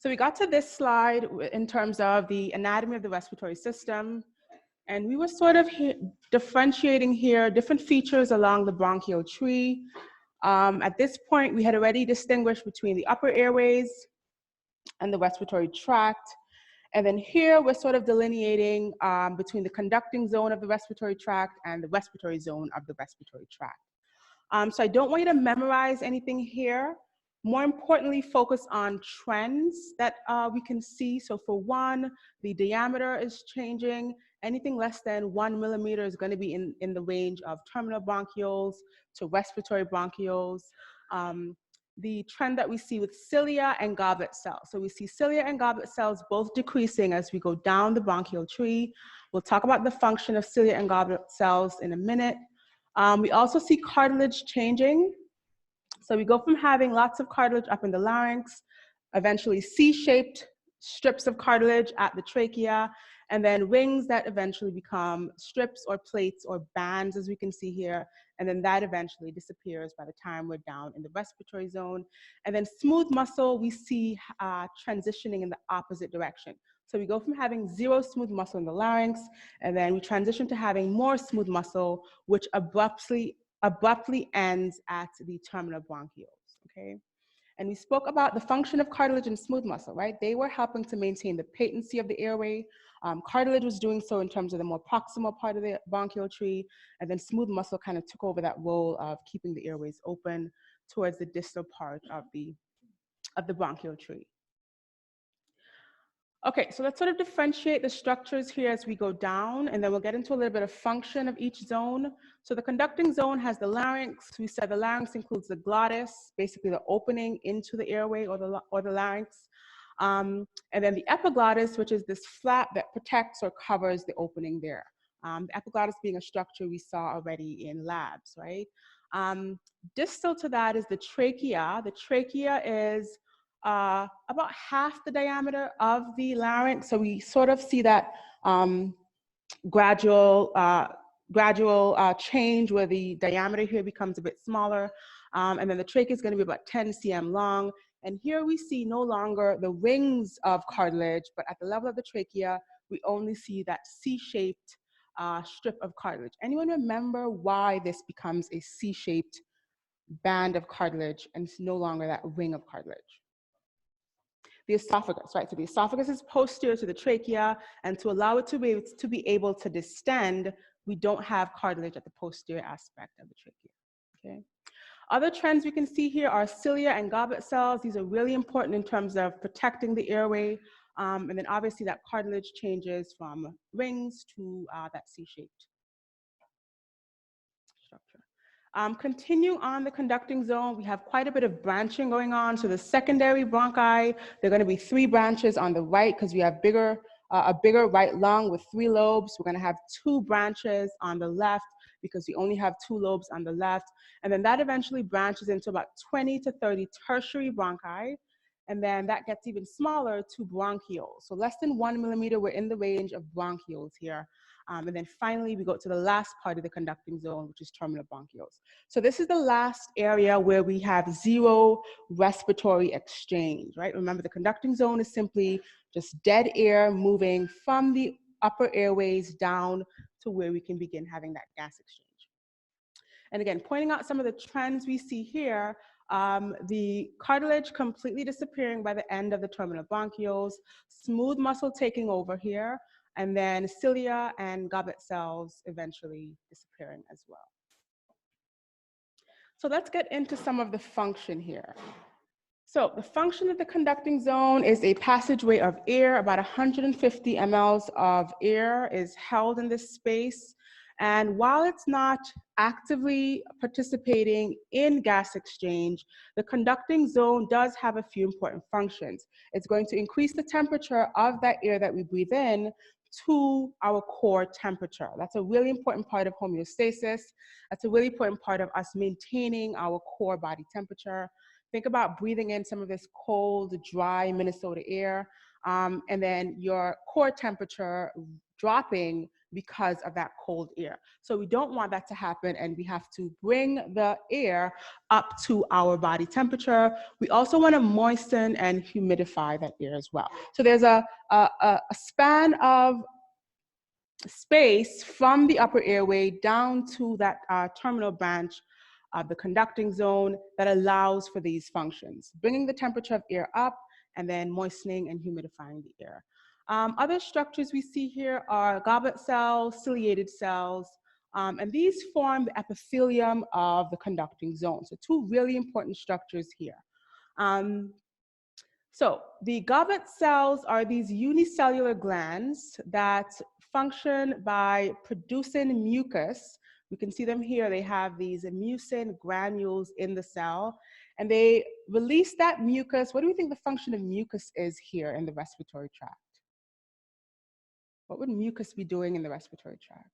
So we got to this slide in terms of the anatomy of the respiratory system, and we were sort of differentiating here different features along the bronchial tree. At this point, we had already distinguished between the upper airways and the respiratory tract. And then here, we're sort of delineating between the conducting zone of the respiratory tract and the respiratory zone of the respiratory tract. So I don't want you to memorize anything here. More importantly, focus on trends that we can see. So for one, the diameter is changing. Anything less than 1 millimeter is going to be in the range of terminal bronchioles to respiratory bronchioles. The trend that we see with cilia and goblet cells. So we see cilia and goblet cells both decreasing as we go down the bronchial tree. We'll talk about the function of cilia and goblet cells in a minute. We also see cartilage changing. So we go from having lots of cartilage up in the larynx, eventually C-shaped strips of cartilage at the trachea, and then rings that eventually become strips or plates or bands, as we can see here, and then that eventually disappears by the time we're down in the respiratory zone. And then smooth muscle, we see transitioning in the opposite direction. So we go from having zero smooth muscle in the larynx, and then we transition to having more smooth muscle, which abruptly ends at the terminal bronchioles, okay? And we spoke about the function of cartilage and smooth muscle, right? They were helping to maintain the patency of the airway. Cartilage was doing so in terms of the more proximal part of the bronchial tree, and then smooth muscle kind of took over that role of keeping the airways open towards the distal part of the bronchial tree. Okay, so let's sort of differentiate the structures here as we go down, and then we'll get into a little bit of function of each zone. So the conducting zone has the larynx. We said the larynx includes the glottis, basically the opening into the airway or the larynx. And then the epiglottis, which is this flap that protects or covers the opening there. The epiglottis being a structure we saw already in labs, right? Distal to that is the trachea. The trachea is about half the diameter of the larynx. So we sort of see that gradual change where the diameter here becomes a bit smaller. And then the trachea is going to be about 10 cm long. And here we see no longer the rings of cartilage, but at the level of the trachea, we only see that C-shaped strip of cartilage. Anyone remember why this becomes a C-shaped band of cartilage and it's no longer that ring of cartilage? The esophagus, right? So the esophagus is posterior to the trachea, and to allow it to be able to distend, we don't have cartilage at the posterior aspect of the trachea, okay? Other trends we can see here are cilia and goblet cells. These are really important in terms of protecting the airway, and then obviously that cartilage changes from rings to that C-shaped structure. Continue on the conducting zone, we have quite a bit of branching going on. So the secondary bronchi, there are going to be 3 branches on the right because we have a bigger right lung with 3 lobes. We're going to have 2 branches on the left because we only have 2 lobes on the left. And then that eventually branches into about 20 to 30 tertiary bronchi. And then that gets even smaller to bronchioles. So less than 1 millimeter, we're in the range of bronchioles here. And then finally, we go to the last part of the conducting zone, which is terminal bronchioles. So this is the last area where we have zero respiratory exchange, right? Remember, the conducting zone is simply just dead air moving from the upper airways down to where we can begin having that gas exchange. And again, pointing out some of the trends we see here, the cartilage completely disappearing by the end of the terminal bronchioles, smooth muscle taking over here, and then cilia and goblet cells eventually disappearing as well. So let's get into some of the function here. So the function of the conducting zone is a passageway of air. About 150 mLs of air is held in this space. And while it's not actively participating in gas exchange, the conducting zone does have a few important functions. It's going to increase the temperature of that air that we breathe in to our core temperature. That's a really important part of homeostasis. That's a really important part of us maintaining our core body temperature. Think about breathing in some of this cold, dry Minnesota air, and then your core temperature dropping because of that cold air. So we don't want that to happen, and we have to bring the air up to our body temperature. We also want to moisten and humidify that air as well. So there's a span of space from the upper airway down to that terminal branch of the conducting zone that allows for these functions, bringing the temperature of air up and then moistening and humidifying the air. Other structures we see here are goblet cells, ciliated cells, and these form the epithelium of the conducting zone. So two really important structures here. So the goblet cells are these unicellular glands that function by producing mucus. We can see them here. They have these mucin granules in the cell, and they release that mucus. What do we think the function of mucus is here in the respiratory tract? What would mucus be doing in the respiratory tract?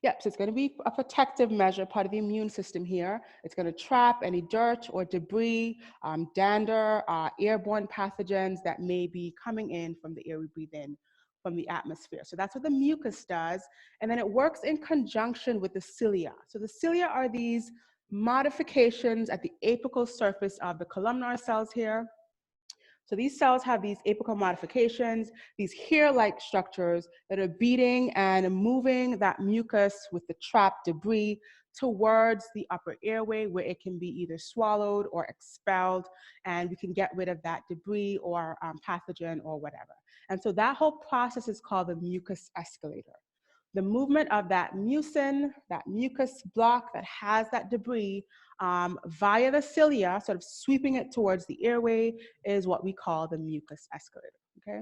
Yep, so it's going to be a protective measure, part of the immune system here. It's going to trap any dirt or debris, dander, airborne pathogens that may be coming in from the air we breathe in from the atmosphere. So that's what the mucus does. And then it works in conjunction with the cilia. So the cilia are these modifications at the apical surface of the columnar cells here. So these cells have these apical modifications, these hair-like structures that are beating and moving that mucus with the trapped debris towards the upper airway, where it can be either swallowed or expelled, and we can get rid of that debris or pathogen or whatever. And so that whole process is called the mucus escalator. The movement of that mucin, that mucus block that has that debris via the cilia, sort of sweeping it towards the airway, is what we call the mucus escalator, okay?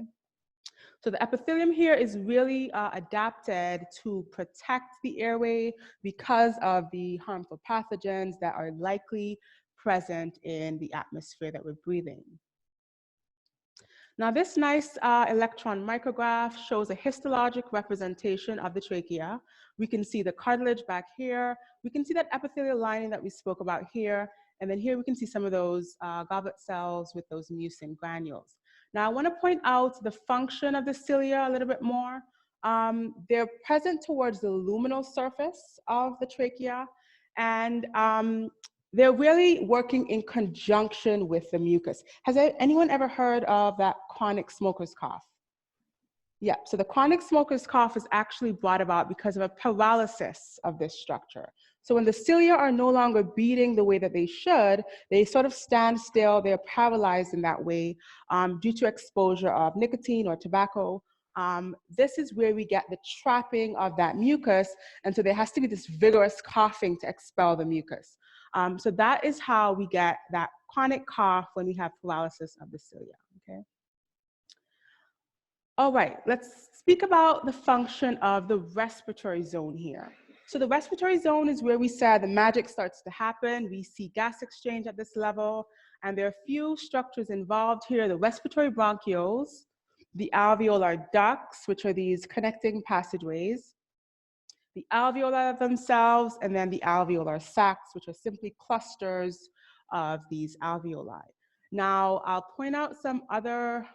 So the epithelium here is really adapted to protect the airway because of the harmful pathogens that are likely present in the atmosphere that we're breathing. Now, this nice electron micrograph shows a histologic representation of the trachea. We can see the cartilage back here. We can see that epithelial lining that we spoke about here. And then here we can see some of those goblet cells with those mucin granules. Now, I want to point out the function of the cilia a little bit more. They're present towards the luminal surface of the trachea, and they're really working in conjunction with the mucus. Has anyone ever heard of that chronic smoker's cough? Yeah, so the chronic smoker's cough is actually brought about because of a paralysis of this structure. So when the cilia are no longer beating the way that they should, they sort of stand still, they're paralyzed in that way due to exposure of nicotine or tobacco. This is where we get the trapping of that mucus, and so there has to be this vigorous coughing to expel the mucus. So that is how we get that chronic cough when we have paralysis of the cilia, okay? All right, let's speak about the function of the respiratory zone here. So the respiratory zone is where we said the magic starts to happen. We see gas exchange at this level, and there are a few structures involved here: the respiratory bronchioles, the alveolar ducts, which are these connecting passageways, the alveoli themselves, and then the alveolar sacs, which are simply clusters of these alveoli. Now, I'll point out some other,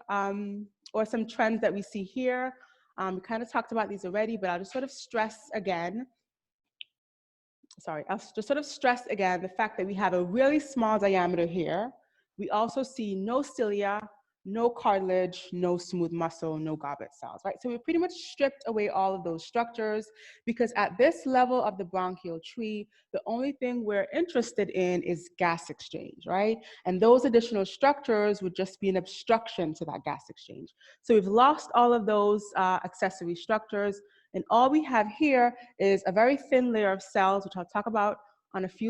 or some trends that we see here. We kind of talked about these already, but I'll just sort of stress again. I'll just sort of stress again the fact that we have a really small diameter here. We also see no cilia, no cartilage, no smooth muscle, no goblet cells, right? So we pretty much stripped away all of those structures, because at this level of the bronchial tree, the only thing we're interested in is gas exchange, right? And those additional structures would just be an obstruction to that gas exchange. So we've lost all of those accessory structures, and all we have here is a very thin layer of cells, which I'll talk about on a few